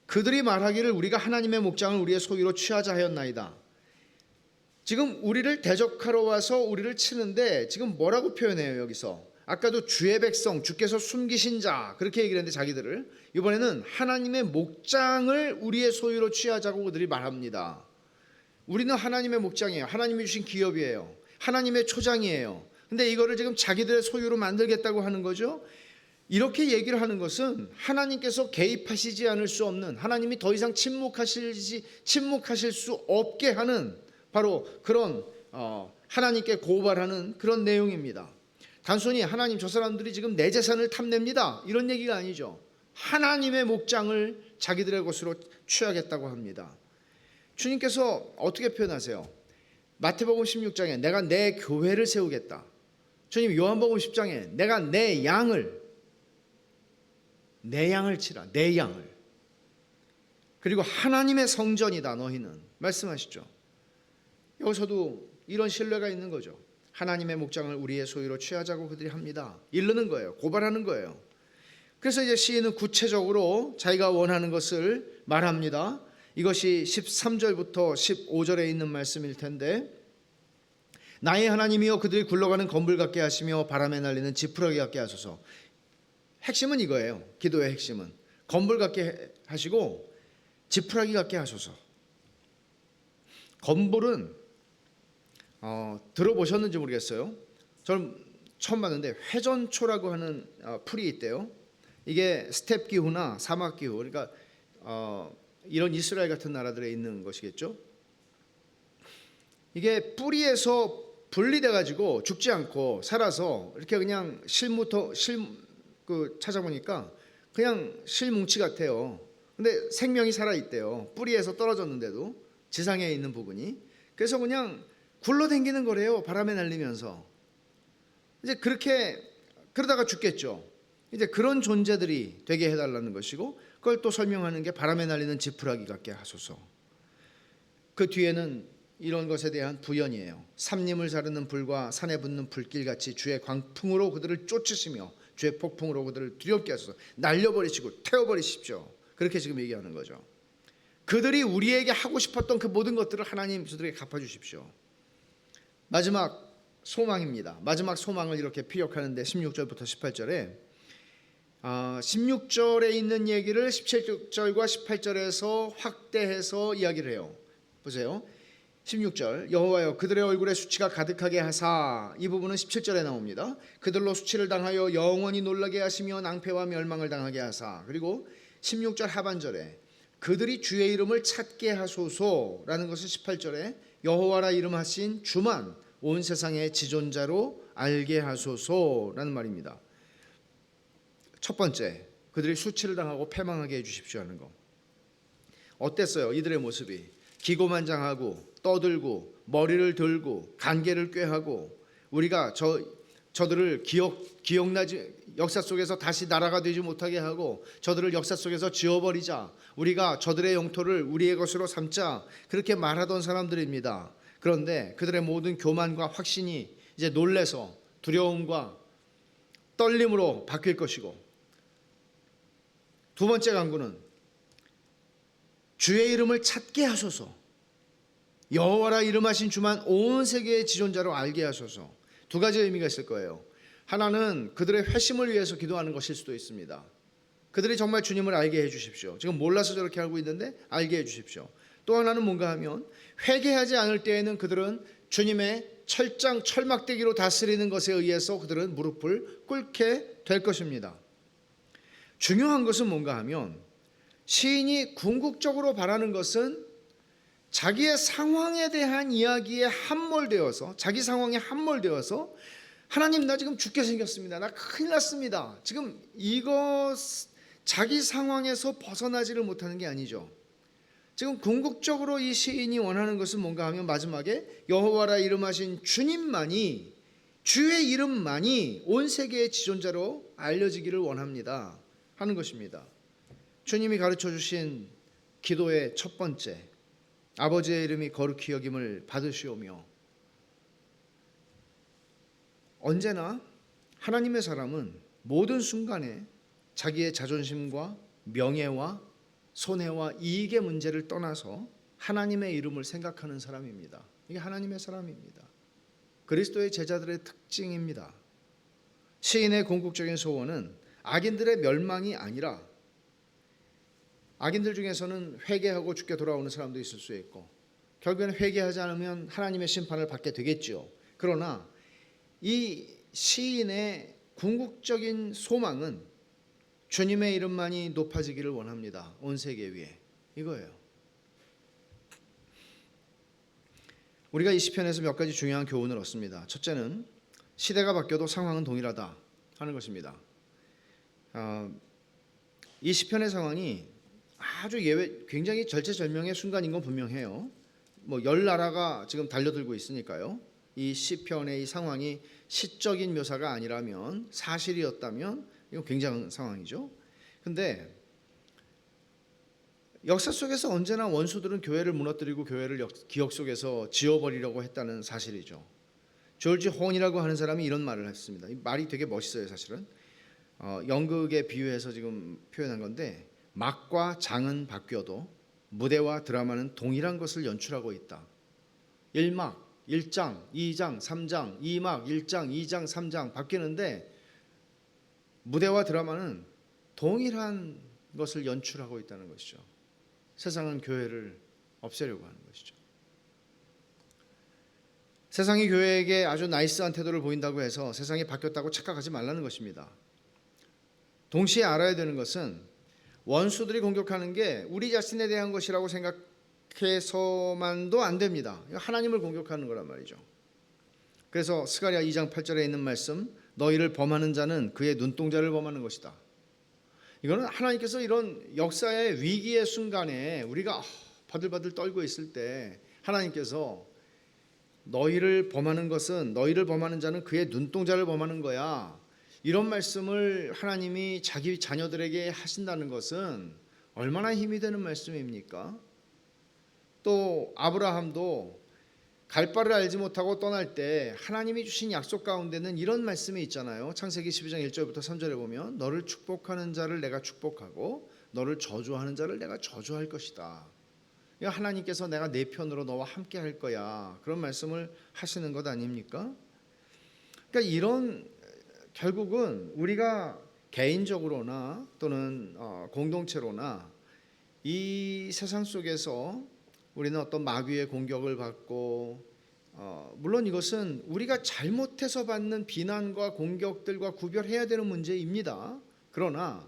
Speaker 1: 그들이 말하기를 우리가 하나님의 목장을 우리의 소유로 취하자 하였나이다. 지금 우리를 대적하러 와서 우리를 치는데 지금 뭐라고 표현해요? 여기서 아까도 주의 백성, 주께서 숨기신 자 그렇게 얘기를 했는데 자기들을, 이번에는 하나님의 목장을 우리의 소유로 취하자고 그들이 말합니다. 우리는 하나님의 목장이에요. 하나님이 주신 기업이에요. 하나님의 초장이에요. 근데 이거를 지금 자기들의 소유로 만들겠다고 하는 거죠. 이렇게 얘기를 하는 것은 하나님께서 개입하시지 않을 수 없는, 하나님이 더 이상 침묵하실 수 없게 하는 바로 그런 하나님께 고발하는 그런 내용입니다. 단순히 하나님 저 사람들이 지금 내 재산을 탐냅니다 이런 얘기가 아니죠. 하나님의 목장을 자기들의 것으로 취하겠다고 합니다. 주님께서 어떻게 표현하세요? 마태복음 16장에 내가 내 교회를 세우겠다. 주님 요한복음 10장에 내가 내 양을 치라. 내 양을. 그리고 하나님의 성전이다 너희는 말씀하시죠. 여기서도 이런 신뢰가 있는 거죠. 하나님의 목장을 우리의 소유로 취하자고 그들이 합니다. 이르는 거예요. 고발하는 거예요. 그래서 이제 시인은 구체적으로 자기가 원하는 것을 말합니다. 이것이 13절부터 15절에 있는 말씀일 텐데, 나의 하나님이여 그들이 굴러가는 건불 같게 하시며 바람에 날리는 지푸라기 같게 하소서. 핵심은 이거예요. 기도의 핵심은 건불 같게 하시고 지푸라기 같게 하소서. 건불은 들어보셨는지 모르겠어요. 저는 처음 봤는데 회전초라고 하는 풀이 있대요. 이게 스텝 기후나 사막 기후, 그러니까 이런 이스라엘 같은 나라들에 있는 것이겠죠. 이게 뿌리에서 분리돼 가지고 죽지 않고 살아서 이렇게 그냥 찾아보니까 그냥 실뭉치 같아요. 근데 생명이 살아 있대요. 뿌리에서 떨어졌는데도 지상에 있는 부분이. 그래서 그냥 굴러댕기는 거래요. 바람에 날리면서. 이제 그러다가 죽겠죠. 이제 그런 존재들이 되게 해달라는 것이고, 그걸 또 설명하는 게 바람에 날리는 지푸라기 같게 하소서. 그 뒤에는 이런 것에 대한 부연이에요. 삼림을 자르는 불과 산에 붙는 불길같이 주의 광풍으로 그들을 쫓으시며 주의 폭풍으로 그들을 두렵게 하소서. 날려버리시고 태워버리십시오. 그렇게 지금 얘기하는 거죠. 그들이 우리에게 하고 싶었던 그 모든 것들을 하나님 저들에게 갚아주십시오. 마지막 소망입니다. 마지막 소망을 이렇게 피력하는데 16절부터 18절에 16절에 있는 얘기를 17절과 18절에서 확대해서 이야기를 해요. 보세요. 16절 여호와여 그들의 얼굴에 수치가 가득하게 하사, 이 부분은 17절에 나옵니다. 그들로 수치를 당하여 영원히 놀라게 하시며 낭패와 멸망을 당하게 하사, 그리고 16절 하반절에 그들이 주의 이름을 찾게 하소서라는 것은 18절에 여호와라 이름하신 주만 온 세상의 지존자로 알게 하소서라는 말입니다. 첫 번째, 그들이 수치를 당하고 패망하게 해주십시오 하는 거. 어땠어요? 이들의 모습이 기고만장하고 떠들고 머리를 들고 간계를 꾀하고, 우리가 저들을 기억나지, 역사 속에서 다시 나라가 되지 못하게 하고 저들을 역사 속에서 지워버리자, 우리가 저들의 영토를 우리의 것으로 삼자, 그렇게 말하던 사람들입니다. 그런데 그들의 모든 교만과 확신이 이제 놀래서 두려움과 떨림으로 바뀔 것이고, 두 번째 간구는 주의 이름을 찾게 하소서, 여호와라 이름하신 주만 온 세계의 지존자로 알게 하소서. 두 가지 의미가 있을 거예요. 하나는 그들의 회심을 위해서 기도하는 것일 수도 있습니다. 그들이 정말 주님을 알게 해 주십시오. 지금 몰라서 저렇게 알고 있는데 알게 해 주십시오. 또 하나는 뭔가 하면 회개하지 않을 때에는 그들은 주님의 철막대기로 다스리는 것에 의해서 그들은 무릎을 꿇게 될 것입니다. 중요한 것은 뭔가 하면 시인이 궁극적으로 바라는 것은 자기의 상황에 대한 이야기에 함몰되어서, 자기 상황에 함몰되어서 하나님 나 지금 죽게 생겼습니다, 나 큰일 났습니다, 지금 이거 자기 상황에서 벗어나지를 못하는 게 아니죠. 지금 궁극적으로 이 시인이 원하는 것은 뭔가 하면 마지막에 여호와라 이름하신 주님만이, 주의 이름만이 온 세계의 지존자로 알려지기를 원합니다 하는 것입니다. 주님이 가르쳐 주신 기도의 첫 번째, 아버지의 이름이 거룩히 여김을 받으시오며, 언제나 하나님의 사람은 모든 순간에 자기의 자존심과 명예와 손해와 이익의 문제를 떠나서 하나님의 이름을 생각하는 사람입니다. 이게 하나님의 사람입니다. 그리스도의 제자들의 특징입니다. 시인의 궁극적인 소원은 악인들의 멸망이 아니라, 악인들 중에서는 회개하고 죽게 돌아오는 사람도 있을 수 있고 결국에는 회개하지 않으면 하나님의 심판을 받게 되겠죠. 그러나 이 시인의 궁극적인 소망은 주님의 이름만이 높아지기를 원합니다. 온 세계 위에. 이거예요. 우리가 이 시편에서 몇 가지 중요한 교훈을 얻습니다. 첫째는 시대가 바뀌어도 상황은 동일하다 하는 것입니다. 이 시편의 상황이 아주 굉장히 절체절명의 순간인 건 분명해요. 열 나라가 지금 달려들고 있으니까요. 이 시편의 이 상황이 시적인 묘사가 아니라면, 사실이었다면 이건 굉장한 상황이죠. 근데 역사 속에서 언제나 원수들은 교회를 무너뜨리고 교회를 기억 속에서 지워버리려고 했다는 사실이죠. 조지 혼이라고 하는 사람이 이런 말을 했습니다. 이 말이 되게 멋있어요. 사실은 연극에 비유해서 지금 표현한 건데, 막과 장은 바뀌어도 무대와 드라마는 동일한 것을 연출하고 있다. 1막, 1장, 2장, 3장, 2막, 1장, 2장, 3장 바뀌는데 무대와 드라마는 동일한 것을 연출하고 있다는 것이죠. 세상은 교회를 없애려고 하는 것이죠. 세상이 교회에게 아주 나이스한 태도를 보인다고 해서 세상이 바뀌었다고 착각하지 말라는 것입니다. 동시에 알아야 되는 것은 원수들이 공격하는 게 우리 자신에 대한 것이라고 생각해서만도 안 됩니다. 하나님을 공격하는 거란 말이죠. 그래서 스가랴 2장 8절에 있는 말씀, 너희를 범하는 자는 그의 눈동자를 범하는 것이다. 이거는 하나님께서 이런 역사의 위기의 순간에 우리가 바들바들 떨고 있을 때 하나님께서 너희를 범하는 것은, 너희를 범하는 자는 그의 눈동자를 범하는 거야, 이런 말씀을 하나님이 자기 자녀들에게 하신다는 것은 얼마나 힘이 되는 말씀입니까? 또 아브라함도 갈 바를 알지 못하고 떠날 때 하나님이 주신 약속 가운데는 이런 말씀이 있잖아요. 창세기 12장 1절부터 3절에 보면 너를 축복하는 자를 내가 축복하고 너를 저주하는 자를 내가 저주할 것이다. 하나님께서 내가 내 편으로 너와 함께 할 거야, 그런 말씀을 하시는 것 아닙니까? 그러니까 이런 결국은 우리가 개인적으로나 또는 공동체로나 이 세상 속에서 우리는 어떤 마귀의 공격을 받고 물론 이것은 우리가 잘못해서 받는 비난과 공격들과 구별해야 되는 문제입니다. 그러나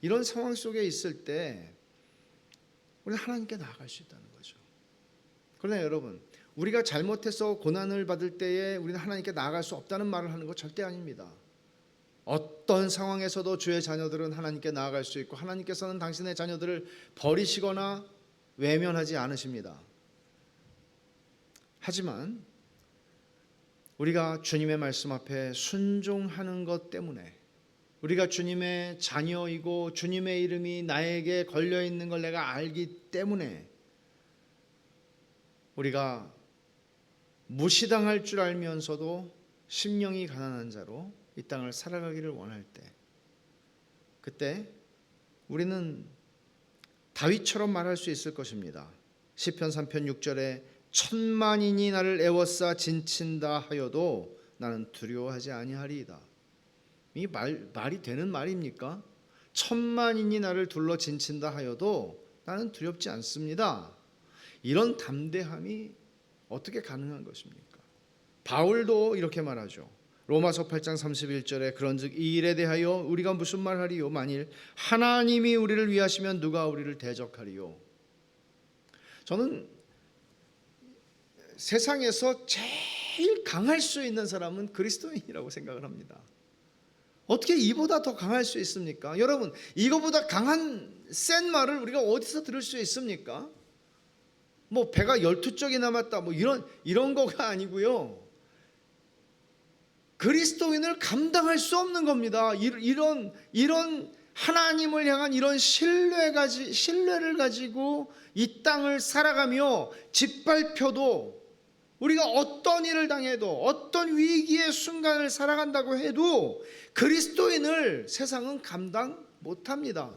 Speaker 1: 이런 상황 속에 있을 때 우리는 하나님께 나아갈 수 있다는 거죠. 그러나 여러분, 우리가 잘못해서 고난을 받을 때에 우리는 하나님께 나아갈 수 없다는 말을 하는 것 절대 아닙니다. 어떤 상황에서도 주의 자녀들은 하나님께 나아갈 수 있고 하나님께서는 당신의 자녀들을 버리시거나 외면하지 않으십니다. 하지만 우리가 주님의 말씀 앞에 순종하는 것 때문에, 우리가 주님의 자녀이고 주님의 이름이 나에게 걸려있는 걸 내가 알기 때문에 우리가 무시당할 줄 알면서도 심령이 가난한 자로 이 땅을 살아가기를 원할 때, 그때 우리는 다윗처럼 말할 수 있을 것입니다. 시편 3편 6절에 천만인이 나를 애워싸 진친다 하여도 나는 두려워하지 아니하리이다. 이 말이 되는 말입니까? 천만인이 나를 둘러 진친다 하여도 나는 두렵지 않습니다. 이런 담대함이 어떻게 가능한 것입니까? 바울도 이렇게 말하죠. 로마서 8장 31절에 그런즉 이 일에 대하여 우리가 무슨 말하리요? 만일 하나님이 우리를 위하시면 누가 우리를 대적하리요? 저는 세상에서 제일 강할 수 있는 사람은 그리스도인이라고 생각을 합니다. 어떻게 이보다 더 강할 수 있습니까? 여러분, 이거보다 강한 센 말을 우리가 어디서 들을 수 있습니까? 뭐 배가 12쪽이 남았다 뭐 이런 거가 아니고요. 그리스도인을 감당할 수 없는 겁니다. 이런 하나님을 향한 이런 신뢰를 가지고 이 땅을 살아가며 짓밟혀도, 우리가 어떤 일을 당해도, 어떤 위기의 순간을 살아간다고 해도 그리스도인을 세상은 감당 못합니다.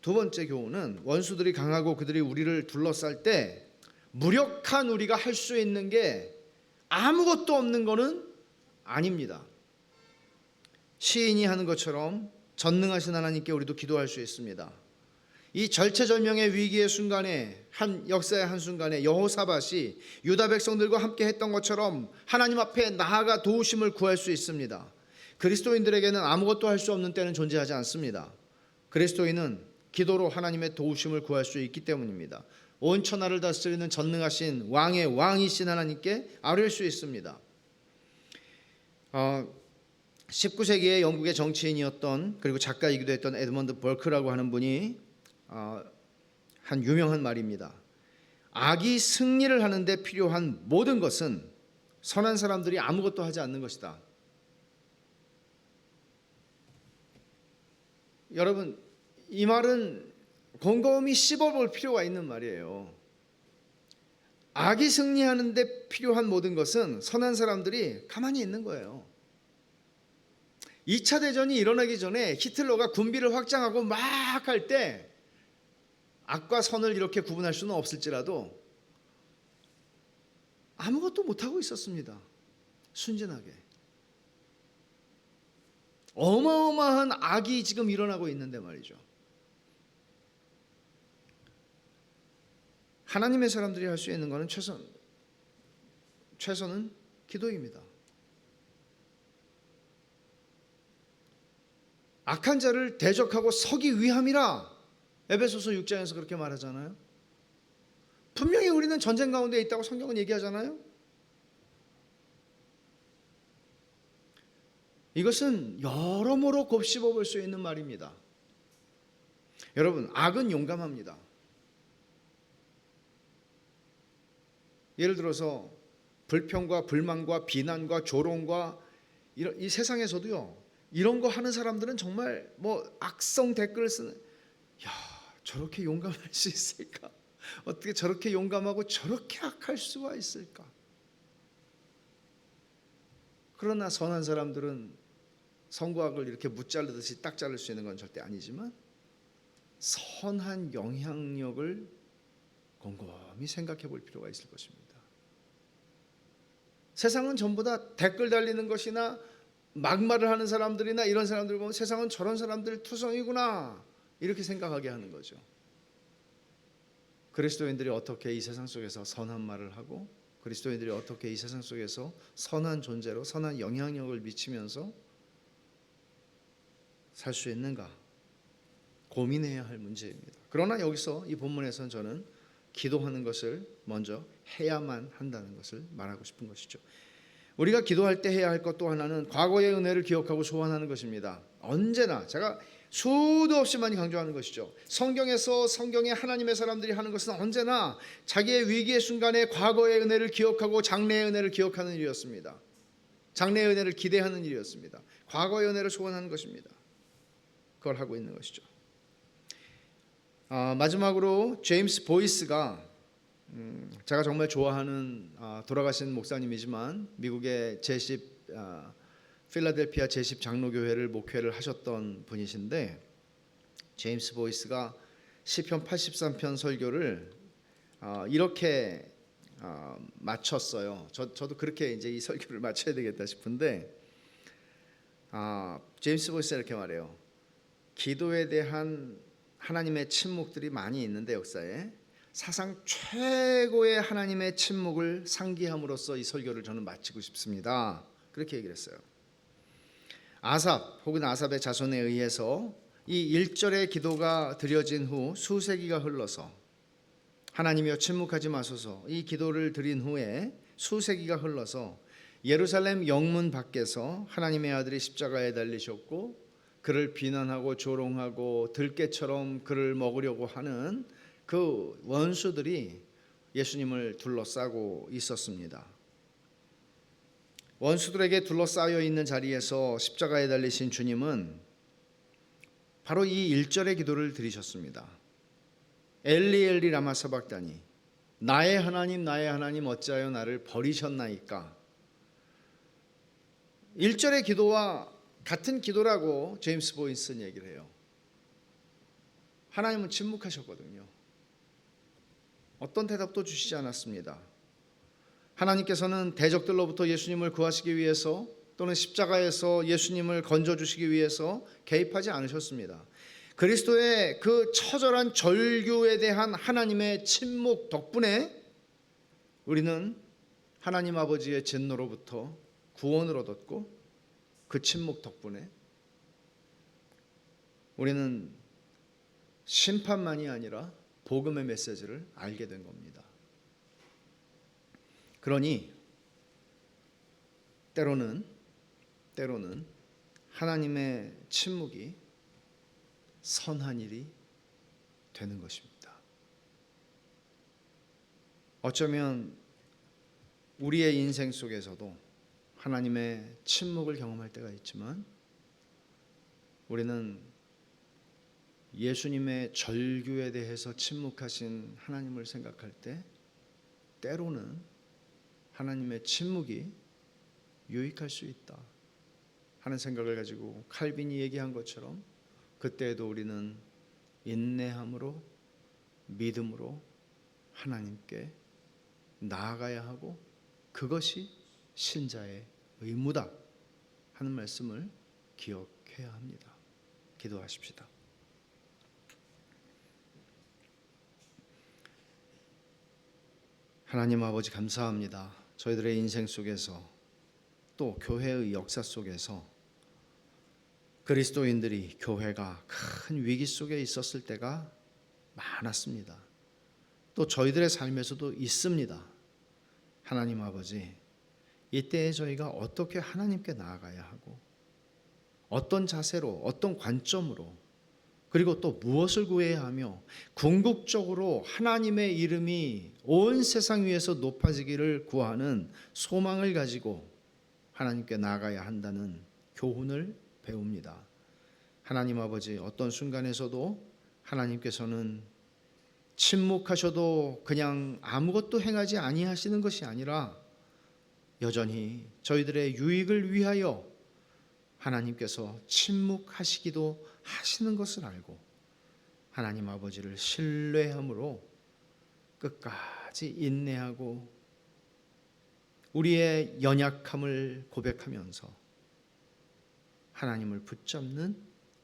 Speaker 1: 두 번째 교훈은 원수들이 강하고 그들이 우리를 둘러쌀 때 무력한 우리가 할 수 있는 게 아무것도 없는 것은 아닙니다. 시인이 하는 것처럼 전능하신 하나님께 우리도 기도할 수 있습니다. 이 절체절명의 위기의 순간에, 역사의 한순간에 여호사밧이 유다 백성들과 함께 했던 것처럼 하나님 앞에 나아가 도우심을 구할 수 있습니다. 그리스도인들에게는 아무것도 할 수 없는 때는 존재하지 않습니다. 그리스도인은 기도로 하나님의 도우심을 구할 수 있기 때문입니다. 온 천하를 다스리는 전능하신 왕의 왕이신 하나님께 아뢰일 수 있습니다. 19세기의 영국의 정치인이었던, 그리고 작가이기도 했던 에드먼드 벌크라고 하는 분이 한 유명한 말입니다. 악이 승리를 하는데 필요한 모든 것은 선한 사람들이 아무것도 하지 않는 것이다. 여러분, 이 말은 곰곰이 씹어볼 필요가 있는 말이에요. 악이 승리하는데 필요한 모든 것은 선한 사람들이 가만히 있는 거예요. 2차 대전이 일어나기 전에 히틀러가 군비를 확장하고 막 할 때 악과 선을 이렇게 구분할 수는 없을지라도 아무것도 못하고 있었습니다. 순진하게. 어마어마한 악이 지금 일어나고 있는데 말이죠. 하나님의 사람들이 할 수 있는 것은 최선은 기도입니다. 악한 자를 대적하고 서기 위함이라 에베소서 6장에서 그렇게 말하잖아요. 분명히 우리는 전쟁 가운데 있다고 성경은 얘기하잖아요. 이것은 여러모로 곱씹어 볼 수 있는 말입니다. 여러분, 악은 용감합니다. 예를 들어서 불평과 불만과 비난과 조롱과 이 세상에서도요, 이런 거 하는 사람들은 정말 뭐 악성 댓글을 쓰는, 야, 저렇게 용감할 수 있을까? 어떻게 저렇게 용감하고 저렇게 악할 수가 있을까? 그러나 선한 사람들은 선과 악을 이렇게 무자르듯이 딱 자를 수 있는 건 절대 아니지만 선한 영향력을 곰곰이 생각해 볼 필요가 있을 것입니다. 세상은 전부 다 댓글 달리는 것이나 막말을 하는 사람들이나 이런 사람들 보면 세상은 저런 사람들 투성이구나 이렇게 생각하게 하는 거죠. 그리스도인들이 어떻게 이 세상 속에서 선한 말을 하고 그리스도인들이 어떻게 이 세상 속에서 선한 존재로 선한 영향력을 미치면서 살 수 있는가 고민해야 할 문제입니다. 그러나 여기서 이 본문에서는 저는 기도하는 것을 먼저 해야만 한다는 것을 말하고 싶은 것이죠. 우리가 기도할 때 해야 할 것 또 하나는 과거의 은혜를 기억하고 소환하는 것입니다. 언제나 제가 수도 없이 많이 강조하는 것이죠. 성경에서 성경의 하나님의 사람들이 하는 것은 언제나 자기의 위기의 순간에 과거의 은혜를 기억하고 장래의 은혜를 기억하는 일이었습니다. 장래의 은혜를 기대하는 일이었습니다. 과거의 은혜를 소원하는 것입니다. 그걸 하고 있는 것이죠. 마지막으로 제임스 보이스가 제가 정말 좋아하는 돌아가신 목사님이지만 미국의 제10 필라델피아 제10 장로교회를 목회를 하셨던 분이신데 제임스 보이스가 시편 83편 설교를 이렇게 마쳤어요. 저도 그렇게 이제 이 설교를 마쳐야 되겠다 싶은데 제임스 보이스가 이렇게 말해요. 기도에 대한 하나님의 침묵들이 많이 있는데 역사에 사상 최고의 하나님의 침묵을 상기함으로써 이 설교를 저는 마치고 싶습니다. 그렇게 얘기를 했어요. 아삽 혹은 아삽의 자손에 의해서 이 1절의 기도가 드려진 후 수세기가 흘러서 하나님이여 침묵하지 마소서 이 기도를 드린 후에 수세기가 흘러서 예루살렘 영문 밖에서 하나님의 아들이 십자가에 달리셨고 그를 비난하고 조롱하고 들깨처럼 그를 먹으려고 하는 그 원수들이 예수님을 둘러싸고 있었습니다. 원수들에게 둘러싸여 있는 자리에서 십자가에 달리신 주님은 바로 이 1절의 기도를 드리셨습니다. 엘리 엘리 라마 사박다니 나의 하나님 어찌하여 나를 버리셨나이까. 1절의 기도와 같은 기도라고 제임스 보이스는 얘기를 해요. 하나님은 침묵하셨거든요. 어떤 대답도 주시지 않았습니다. 하나님께서는 대적들로부터 예수님을 구하시기 위해서 또는 십자가에서 예수님을 건져주시기 위해서 개입하지 않으셨습니다. 그리스도의 그 처절한 절규에 대한 하나님의 침묵 덕분에 우리는 하나님 아버지의 진노로부터 구원을 얻었고 그 침묵 덕분에 우리는 심판만이 아니라 복음의 메시지를 알게 된 겁니다. 그러니 때로는 하나님의 침묵이 선한 일이 되는 것입니다. 어쩌면 우리의 인생 속에서도 하나님의 침묵을 경험할 때가 있지만 우리는 예수님의 절규에 대해서 침묵하신 하나님을 생각할 때 때로는 하나님의 침묵이 유익할 수 있다 하는 생각을 가지고 칼빈이 얘기한 것처럼 그때에도 우리는 인내함으로 믿음으로 하나님께 나아가야 하고 그것이 신자의 의무다 하는 말씀을 기억해야 합니다. 기도하십시다. 하나님 아버지 감사합니다. 저희들의 인생 속에서 또 교회의 역사 속에서 그리스도인들이 교회가 큰 위기 속에 있었을 때가 많았습니다. 또 저희들의 삶에서도 있습니다. 하나님 아버지, 이때에 저희가 어떻게 하나님께 나아가야 하고 어떤 자세로 어떤 관점으로 그리고 또 무엇을 구해야 하며 궁극적으로 하나님의 이름이 온 세상 위에서 높아지기를 구하는 소망을 가지고 하나님께 나아가야 한다는 교훈을 배웁니다. 하나님 아버지, 어떤 순간에서도 하나님께서는 침묵하셔도 그냥 아무것도 행하지 아니하시는 것이 아니라 여전히 저희들의 유익을 위하여 하나님께서 침묵하시기도 하시는 것을 알고 하나님 아버지를 신뢰함으로 끝까지 인내하고 우리의 연약함을 고백하면서 하나님을 붙잡는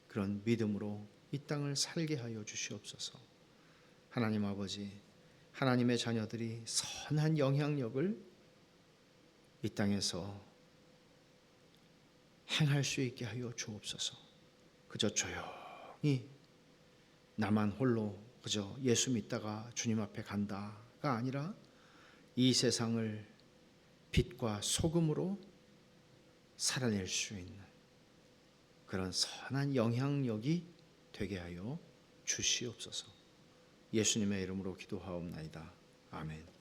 Speaker 1: 그런 믿음으로 이 땅을 살게 하여 주시옵소서. 하나님 아버지, 하나님의 자녀들이 선한 영향력을 이 땅에서 행할 수 있게 하여 주옵소서. 그저 조용히 나만 홀로 그저 예수 믿다가 주님 앞에 간다가 아니라 이 세상을 빛과 소금으로 살아낼 수 있는 그런 선한 영향력이 되게 하여 주시옵소서. 예수님의 이름으로 기도하옵나이다. 아멘.